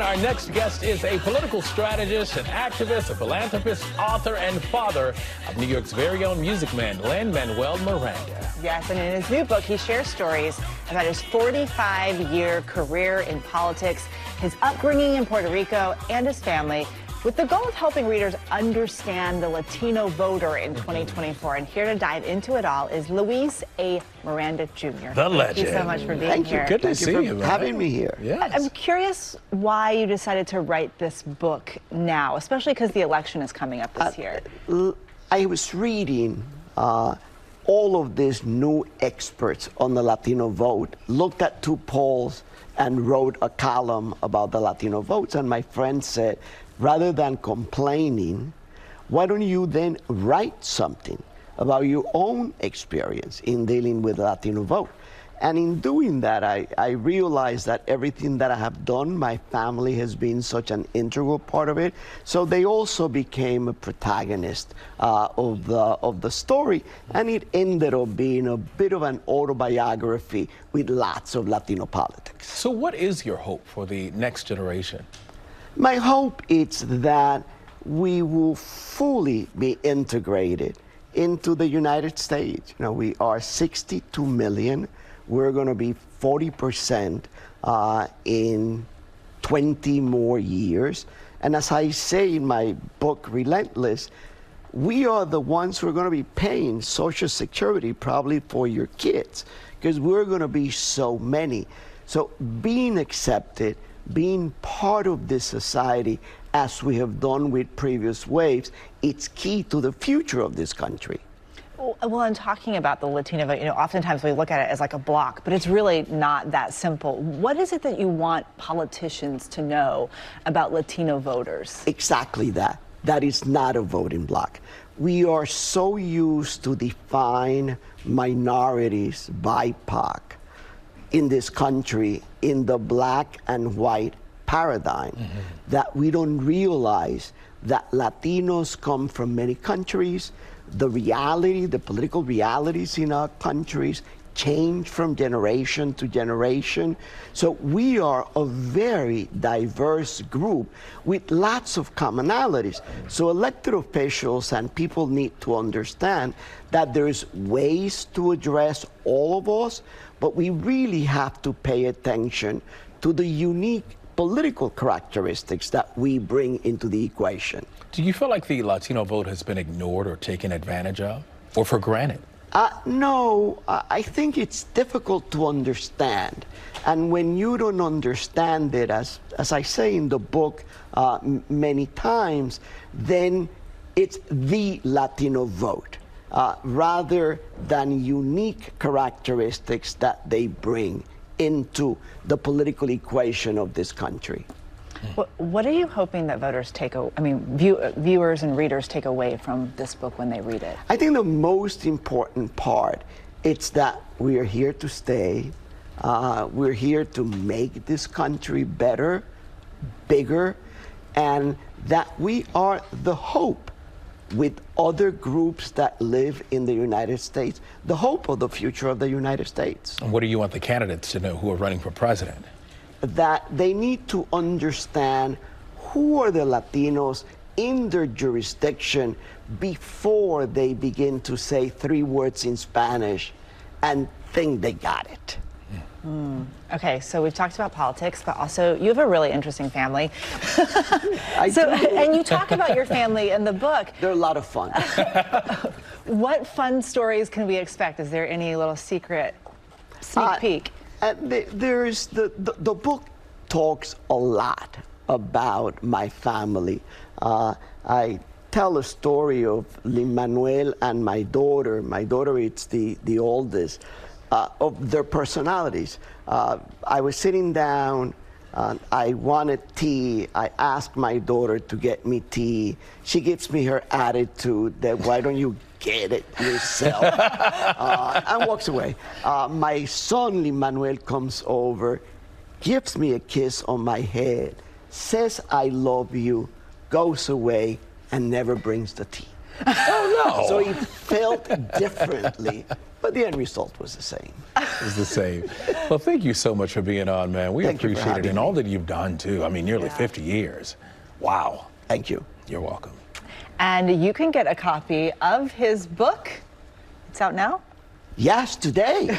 Our next guest is a political strategist, an activist, a philanthropist, author, and father of New York's very own music man, Lin-Manuel Miranda. Yes, and in his new book, he shares stories about his 45-year career in politics, his upbringing in Puerto Rico, and his family, with the goal of helping readers understand the Latino voter in 2024. And here to dive into it all is Luis A. Miranda Jr. The legend. Thank you so much for being Thank here. you. Good to see you, for having me here. Yes. I'm curious why you decided to write this book now, especially because the election is coming up this year. I was reading all of these new experts on the Latino vote, looked at two polls and wrote a column about the Latino votes. And my friend said, rather than complaining, why don't you then write something about your own experience in dealing with the Latino vote? And in doing that, I realized that everything that I have done, my family has been such an integral part of it. So they also became a protagonist of the story. And it ended up being a bit of an autobiography with lots of Latino politics. So what is your hope for the next generation? My hope is that we will fully be integrated into the United States. You know, we are 62 million. We're going to be 40% in 20 more years. And as I say in my book, Relentless, we are the ones who are going to be paying Social Security probably for your kids, because we're going to be so many. So being accepted, being part of this society, as we have done with previous waves, it's key to the future of this country. Well, in talking about the Latino vote, oftentimes we look at it as like a block, but it's really not that simple. What is it that you want politicians to know about Latino voters? Exactly that. That is not a voting block. We are so used to define minorities, BIPOC, in this country in the black and white paradigm, that we don't realize that Latinos come from many countries. The reality, the political realities in our countries change from generation to generation. So we are a very diverse group with lots of commonalities. So elected officials and people need to understand that there's ways to address all of us, but we really have to pay attention to the unique political characteristics that we bring into the equation. Do you feel like the Latino vote has been ignored or taken advantage of, or for granted? No, I think it's difficult to understand. And when you don't understand it, as I say in the book many times, then it's the Latino vote, rather than unique characteristics that they bring into the political equation of this country. What are you hoping that voters viewers and readers take away from this book when they read it? I think the most important part is that we are here to stay. We're here to make this country better, bigger, and that we are the hope with other groups that live in the United States, the hope of the future of the United States. And what do you want the candidates to know who are running for president? That they need to understand who are the Latinos in their jurisdiction before they begin to say 3 words in Spanish and think they got it. Okay, so we've talked about politics, but also you have a really interesting family. I do. And you talk about your family in the book. They're a lot of fun. What fun stories can we expect? Is there any little secret sneak peek? There's the book talks a lot about my family. I tell a story of Lin-Manuel and my daughter. My daughter is the oldest. Of their personalities. I was sitting down, I wanted tea. I asked my daughter to get me tea. She gives me her attitude that why don't you get it yourself, and walks away. My son Lin-Manuel comes over, gives me a kiss on my head, says I love you, goes away, and never brings the tea. Oh, no. So it felt differently but the end result was the same. It's the same. Well, thank you so much for being on, man. We Thank you for appreciate it, having and me. all that you've done too. I mean, nearly 50 years. Wow. Thank you. You're welcome. And you can get a copy of his book. It's out now. Yes, today.